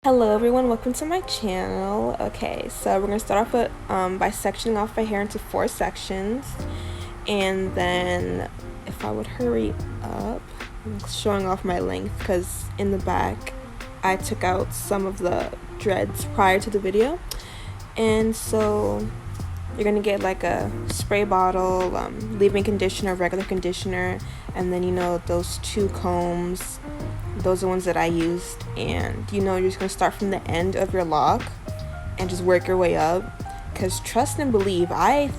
Hello everyone, welcome to my channel. Okay, so we're gonna start off with by sectioning off my hair into 4 sections, and then if I would hurry up, I'm showing off my length because in the back I took out some of the dreads prior to the video, and so you're gonna get like a spray bottle, leave-in conditioner, regular conditioner, and then those 2 combs. Those are the ones that I used, and you're just gonna start from the end of your lock and just work your way up, because trust and believe, I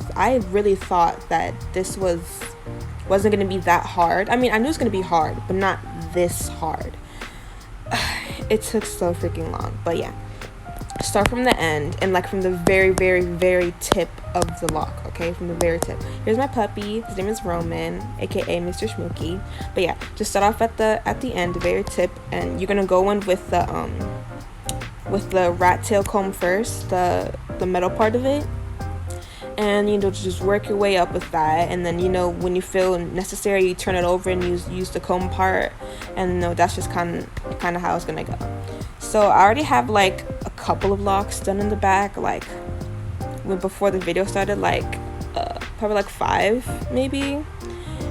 really thought that this wasn't gonna be that hard. I mean, I knew it was gonna be hard, but not this hard. It took so freaking long. But yeah, start from the end and like from the very, very, very tip of the lock. Okay, from the very tip. Here's my puppy. His name is Roman, aka Mr. Schmooky. But yeah, just start off at the end, the very tip, and you're gonna go in with the rat tail comb first, the metal part of it, and just work your way up with that. And then when you feel necessary, you turn it over and use the comb part, and that's just kind of how it's gonna go. So I already have like a couple of locks done in the back, like before the video started, like probably like 5 maybe,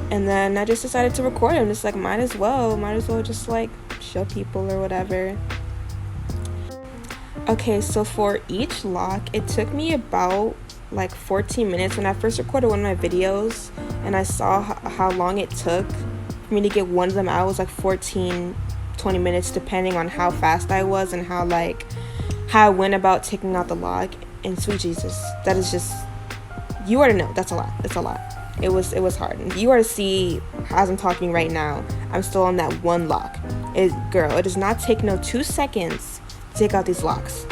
and then I just decided to record them. Just like might as well just like show people or whatever. Okay, so for each lock it took me about like 14 minutes. When I first recorded one of my videos and I saw how long it took for me to get one of them out, it was like 14-20 minutes depending on how fast I was and how I went about taking out the lock. And sweet Jesus, that is just, you already know, that's a lot. It's a lot. It was hard. And you already see, as I'm talking right now, I'm still on that one lock. It does not take 2 seconds to take out these locks.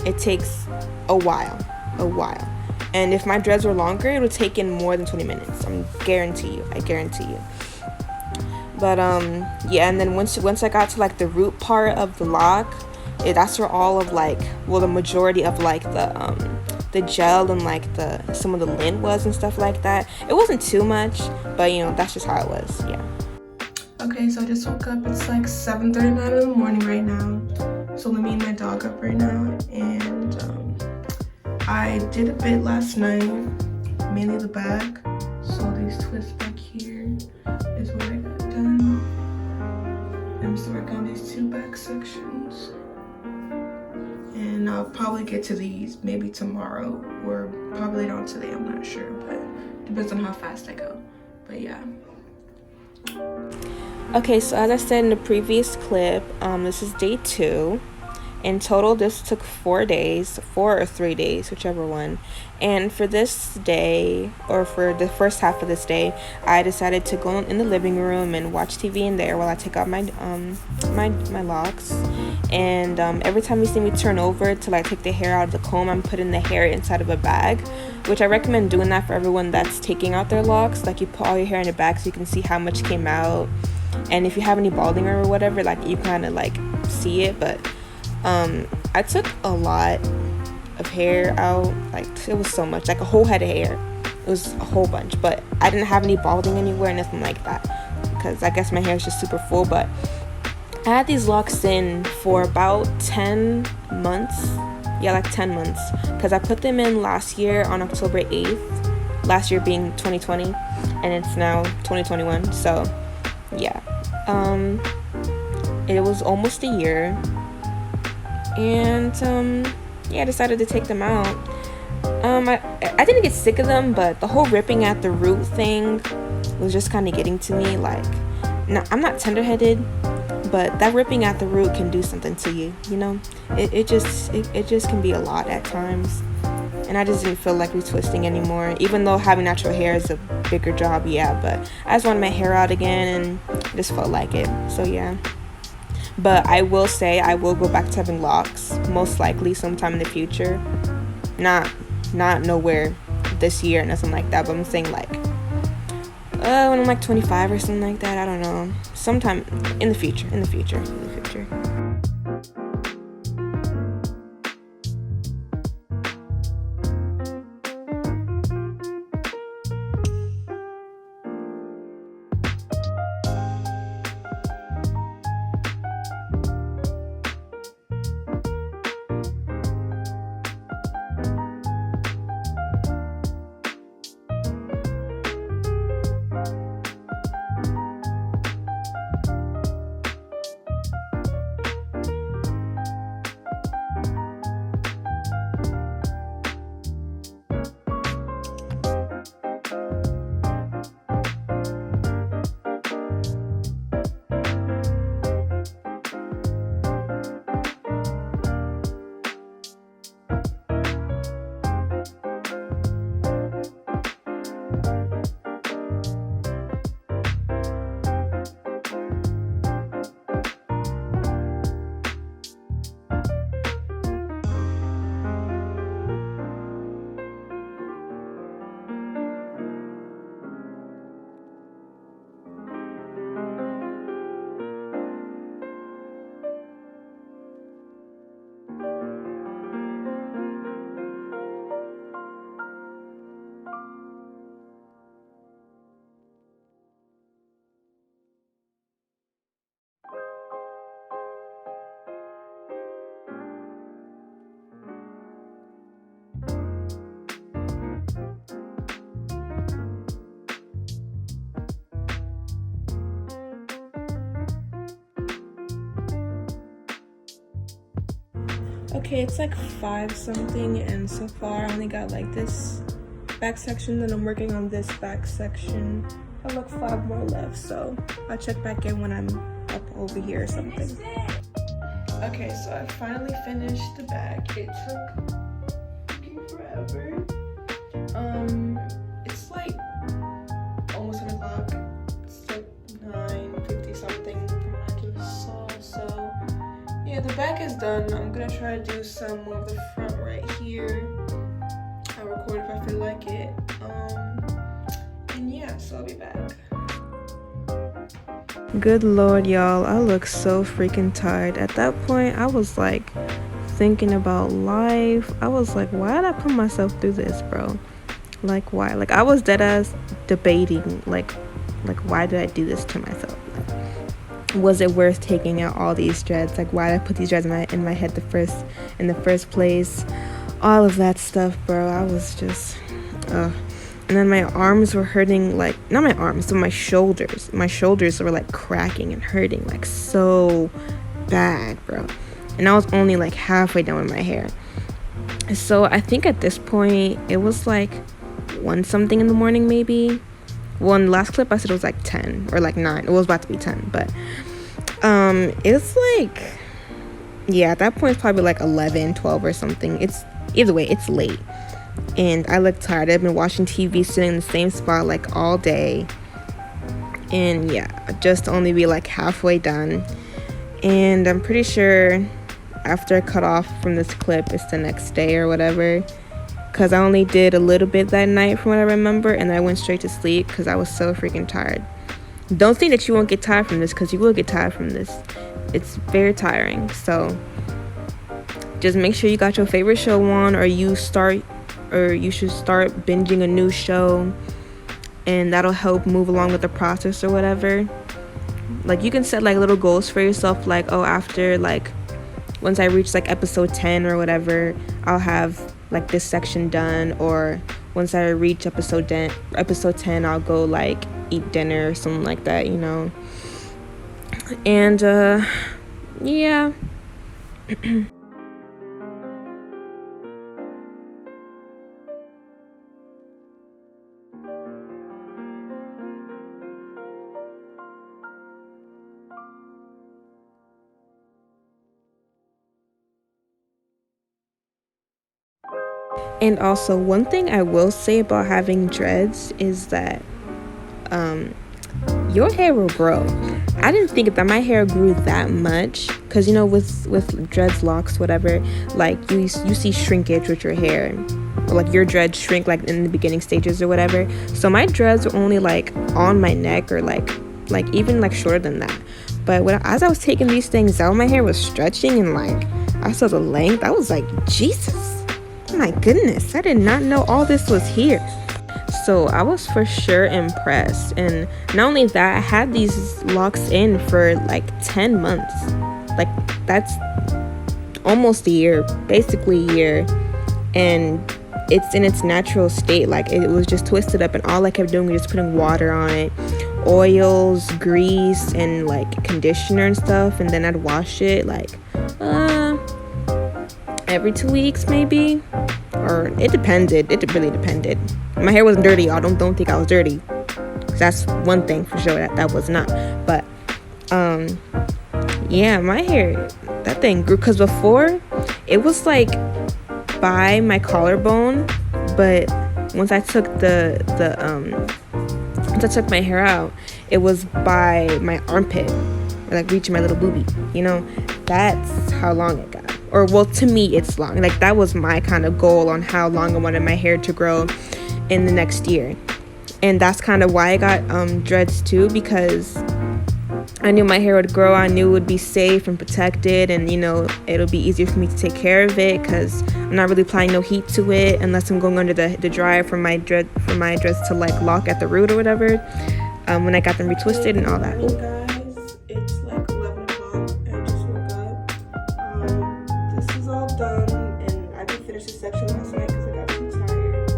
It takes a while. And if my dreads were longer, it would take in more than 20 minutes. I guarantee you. But yeah, and then once I got to like the root part of the lock, that's where all of the majority of like the gel and like some of the lint was and stuff like that. It wasn't too much, but that's just how it was. Yeah. Okay, so I just woke up. It's like 7:39 in the morning right now. So let me and my dog up right now, and I did a bit last night, mainly the back. So these twists back here is what I got done. I'm still working on these 2 back sections. And I'll probably get to these maybe tomorrow or probably later on today, I'm not sure, but depends on how fast I go. But yeah. Okay, so as I said in the previous clip, this is day 2. In total, this took 4 days, 4 or 3 days, whichever one. And for this day, or for the first half of this day, I decided to go in the living room and watch TV in there while I take out my locks. And every time you see me turn over to like take the hair out of the comb, I'm putting the hair inside of a bag, which I recommend doing that for everyone that's taking out their locks. Like you put all your hair in a bag so you can see how much came out, and if you have any balding or whatever, like you kind of like see it. But I took a lot of hair out, like it was so much, like a whole head of hair. It was a whole bunch, but I didn't have any balding anywhere, nothing like that, because I guess my hair is just super full. But I had these locks in for about 10 months. Yeah, like 10 months, because I put them in last year on October 8th, last year being 2020, and it's now 2021. So yeah, it was almost a year. And yeah, I decided to take them out. I didn't get sick of them, but the whole ripping at the root thing was just kind of getting to me. Like, no, I'm not tender-headed, but that ripping at the root can do something to you. It just can be a lot at times, and I just didn't feel like retwisting anymore. Even though having natural hair is a bigger job, yeah, but I just wanted my hair out again, and just felt like it. So yeah. But I will say I will go back to having locks, most likely sometime in the future. Not nowhere this year, nothing like that, but I'm saying like when I'm like 25 or something like that. I don't know. Sometime in the future. Okay, it's like 5 something, and so far I only got like this back section, then I'm working on this back section. I look 5 more left, so I'll check back in when I'm up over here or something. Okay, so I finally finished the back. It took forever. It's like almost 7 o'clock. It's like 9:50 something from what I just saw. So yeah, the back is done. I'm gonna try to do some more of the front right here. I'll record if I feel like it. And yeah, so I'll be back. Good lord, y'all, I look so freaking tired. At that point, I was like thinking about life. I was like, why did I put myself through this, bro? Like, why? Like, I was dead ass debating, like why did I do this to myself? Like, was it worth taking out all these dreads? Like, why did I put these dreads in my head in the first place? All of that stuff, bro. I was just, and then my arms were hurting, like, not my arms, but my shoulders. My shoulders were like cracking and hurting like so bad, bro. And I was only like halfway done with my hair. So I think at this point it was like 1 something in the morning, maybe. Well, in the last clip I said it was like 10 or like 9. It was about to be 10, but it's like, yeah, at that point it's probably like 11, 12 or something. It's either way, it's late. And I look tired. I've been watching TV, sitting in the same spot like all day. And yeah, just to only be like halfway done. And I'm pretty sure after I cut off from this clip, it's the next day or whatever. Because I only did a little bit that night from what I remember. And I went straight to sleep because I was so freaking tired. Don't think that you won't get tired from this, because you will get tired from this. It's very tiring. So just make sure you got your favorite show on, or you should start binging a new show, and that'll help move along with the process or whatever. Like, you can set like little goals for yourself, like, oh, after like once I reach like episode 10 or whatever, I'll have like this section done, or once I reach episode 10, I'll go like eat dinner or something like that, you know. And yeah. And also, one thing I will say about having dreads is that your hair will grow. I didn't think that my hair grew that much, because you know, with dreads, locks, whatever, like you see shrinkage with your hair, or like your dreads shrink like in the beginning stages or whatever. So my dreads were only like on my neck, or like even like shorter than that. But as I was taking these things out, my hair was stretching, and like I saw the length. I was like, Jesus, my goodness, I did not know all this was here. So I was for sure impressed. And not only that, I had these locks in for like 10 months. Like, that's almost a year, basically a year. And it's in its natural state. Like, it was just twisted up, and all I kept doing was just putting water on it, oils, grease, and like conditioner and stuff. And then I'd wash it like every 2 weeks maybe, or it depended. It really depended. My hair wasn't dirty, y'all. Don't think I was dirty. That's one thing for sure that was not. But yeah, my hair, that thing grew, because before it was like by my collarbone, but once I took once I took my hair out, it was by my armpit, like reaching my little boobie, you know. That's how long it got. Or, well, to me it's long. Like, that was my kind of goal on how long I wanted my hair to grow in the next year. And that's kind of why I got dreads too, because I knew my hair would grow. I knew it would be safe and protected, and, you know, it'll be easier for me to take care of it, because I'm not really applying no heat to it unless I'm going under the dryer for my dreads to like lock at the root or whatever, when I got them retwisted and all that. Hey guys, it's like 11 o'clock. I just woke up. This is all done, and I didn't finish this section last night because I got too tired.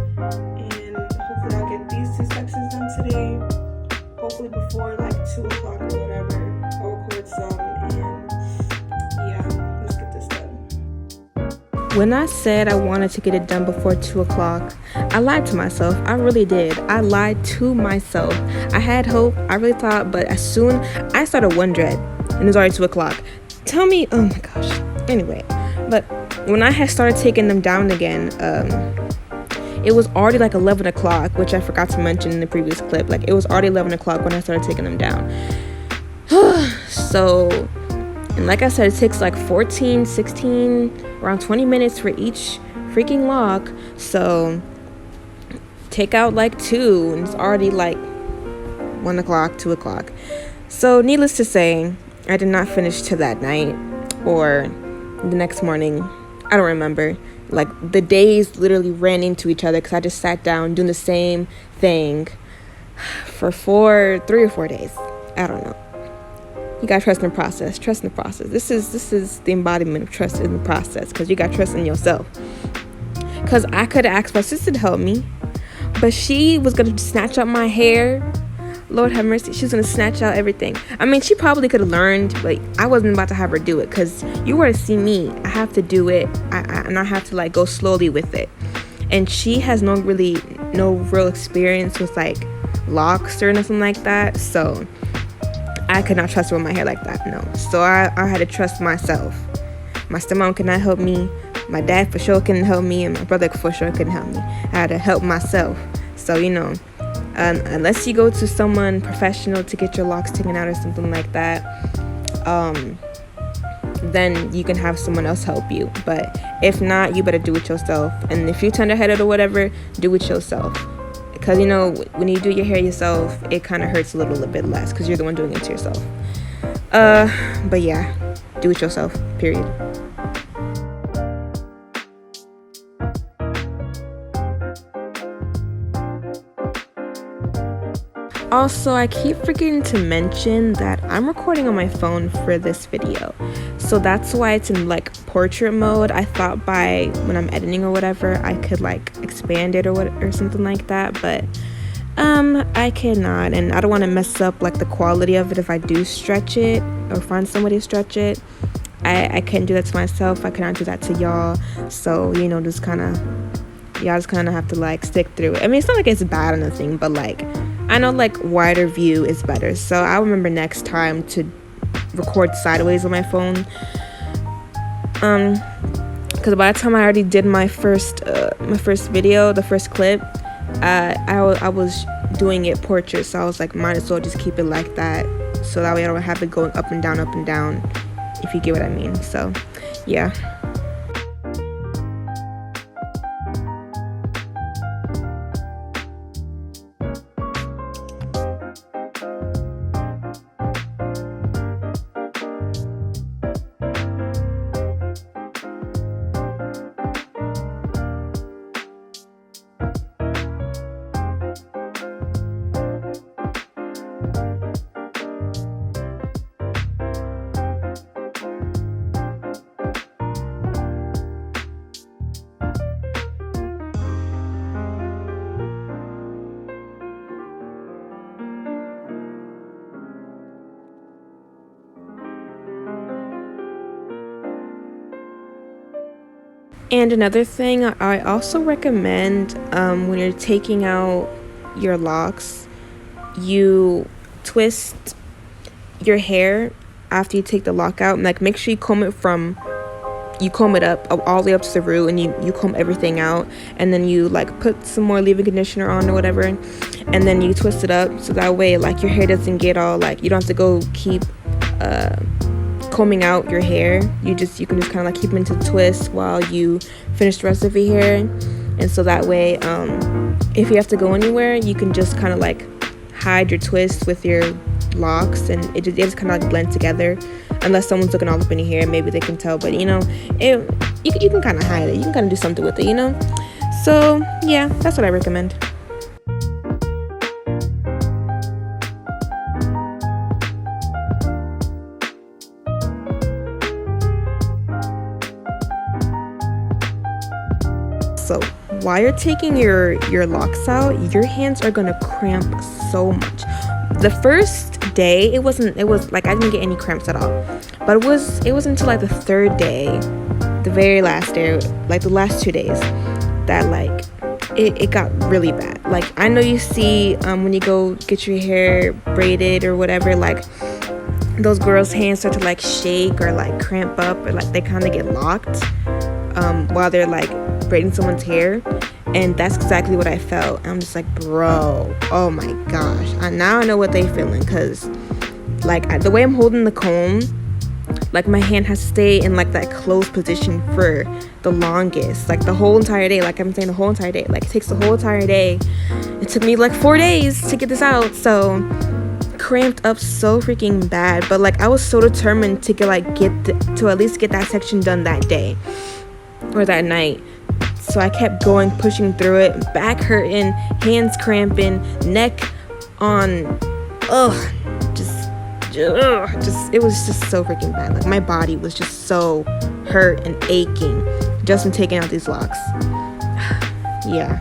And hopefully I'll get these 2 sections done today. Hopefully before like 2 o'clock or whatever. I'll record some, and yeah, let's get this done. When I said I wanted to get it done before 2 o'clock, I lied to myself. I really did. I lied to myself. I had hope. I really thought, but as soon I started one dread, and it was already 2 o'clock. Tell me, oh my gosh. Anyway, but when I had started taking them down again, it was already like 11 o'clock, which I forgot to mention in the previous clip. Like, it was already 11 o'clock when I started taking them down. So, and like I said, it takes like 14, 16, around 20 minutes for each freaking lock. So, take out like 2, and it's already like 1 o'clock, 2 o'clock. So, needless to say, I did not finish till that night or the next morning. I don't remember. Like, the days literally ran into each other because I just sat down doing the same thing for 3 or 4 days. I don't know. You gotta trust in the process. Trust in the process. This is the embodiment of trust in the process, because you gotta trust in yourself. Because I could have asked my sister to help me, but she was gonna snatch up my hair. Lord have mercy. She was gonna snatch out everything. I mean, she probably could have learned, but I wasn't about to have her do it, because you were to see me. I have to do it, and I have to like go slowly with it. And she has no real experience with like locks or nothing like that, so I could not trust her with my hair like that. No. So I had to trust myself. My stepmom could not help me. My dad for sure couldn't help me, and my brother for sure couldn't help me. I had to help myself. So unless you go to someone professional to get your locks taken out or something like that, then you can have someone else help you. But if not, you better do it yourself. And if you're tender-headed or whatever, do it yourself. Because, when you do your hair yourself, it kind of hurts a little bit less because you're the one doing it to yourself. But yeah, do it yourself, period. Also, I keep forgetting to mention that I'm recording on my phone for this video. So that's why it's in like portrait mode. I thought when I'm editing or whatever, I could like expand it or something like that, but I cannot, and I don't want to mess up like the quality of it if I do stretch it or find somebody to stretch it. I can't do that to myself. I cannot do that to y'all. So, y'all just kind of have to like stick through it. I mean, it's not like it's bad or nothing, but like I know like wider view is better. So I'll remember next time to record sideways on my phone. Because by the time I already did my first video, the first clip, I was doing it portrait, so I was like, might as well just keep it like that, so that way I don't have it going up and down, if you get what I mean. So yeah. And another thing I also recommend, when you're taking out your locks, you twist your hair after you take the lock out. Like, make sure you comb it up all the way up to the root, and you comb everything out, and then you like put some more leave-in conditioner on or whatever, and then you twist it up so that way like your hair doesn't get all like, you don't have to go keep combing out your hair. You can just kind of like keep them into the twist while you finish the rest of your hair. And so that way, if you have to go anywhere, you can just kind of like hide your twist with your locks, and it just kind of like blend together. Unless someone's looking all up in your hair, maybe they can tell, but you can kind of hide it. You can kind of do something with it, So yeah, that's what I recommend. So while you're taking your locks out, your hands are gonna cramp so much. The first day it was like I didn't get any cramps at all, but it was until like the third day the very last day, like the last 2 days, that like it got really bad. Like, I know you see when you go get your hair braided or whatever, like those girls' hands start to like shake or like cramp up, or like they kind of get locked while they're like braiding someone's hair. And that's exactly what I felt. I'm just like, bro, oh my gosh. Now I know what they feeling, because like the way I'm holding the comb, like my hand has to stay in like that closed position for the longest, like the whole entire day. Like I'm saying, the whole entire day. Like it takes the whole entire day. It took me like 4 days to get this out. So cramped up so freaking bad. But like I was so determined to to at least get that section done that day or that night. So I kept going, pushing through it, back hurting, hands cramping, neck on, it was just so freaking bad. Like my body was just so hurt and aching just from taking out these locks. Yeah.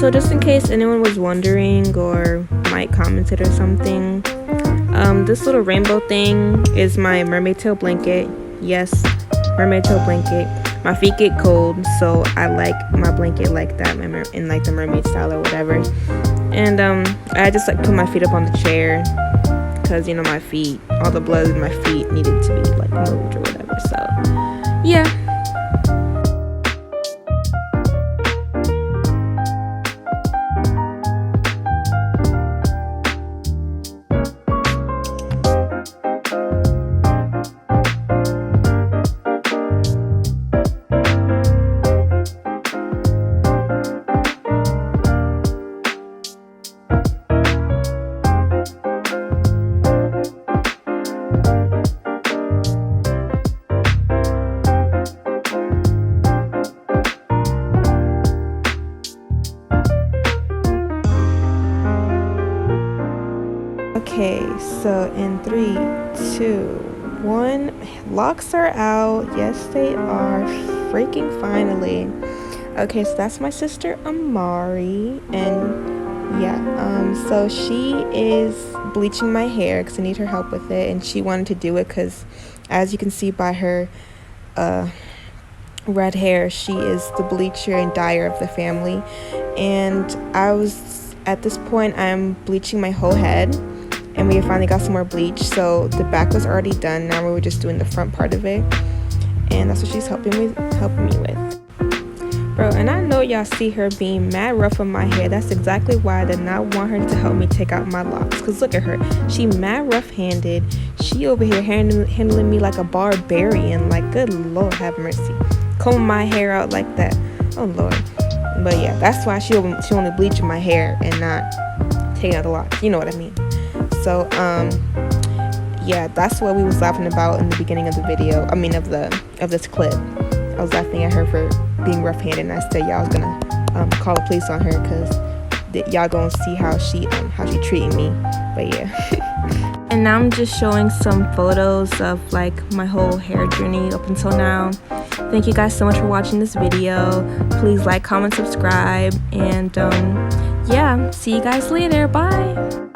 So just in case anyone was wondering or might comment it or something, this little rainbow thing is my mermaid tail blanket. Yes, mermaid tail blanket. My feet get cold, so I like my blanket like that, in like the mermaid style or whatever. And I just like put my feet up on the chair, because you know my feet, all the blood in my feet needed to be like moved or whatever. So yeah. Okay, so in 3, 2, 1, locks are out. Yes, they are. Freaking finally. Okay, so that's my sister Amari, and yeah, so she is bleaching my hair because I need her help with it, and she wanted to do it because, as you can see by her red hair, she is the bleacher and dyer of the family. And at this point, I'm bleaching my whole head, and we finally got some more bleach. So the back was already done. Now we were just doing the front part of it, and that's what she's helping me with. Bro, and I know y'all see her being mad rough on my hair. That's exactly why I did not want her to help me take out my locks. Because look at her. She mad rough-handed. She over here handling me like a barbarian. Like, good Lord, have mercy. Combing my hair out like that. Oh, Lord. But yeah, that's why she only bleaching my hair and not taking out the locks. You know what I mean. So, yeah, that's what we was laughing about in the beginning of the video. I mean, of this clip. I was laughing at her for being rough-handed, and I said y'all was gonna call the police on her because y'all gonna see how she treating me. But yeah. And now I'm just showing some photos of like my whole hair journey up until now. Thank you guys so much for watching this video. Please like, comment, subscribe, and yeah, see you guys later. Bye.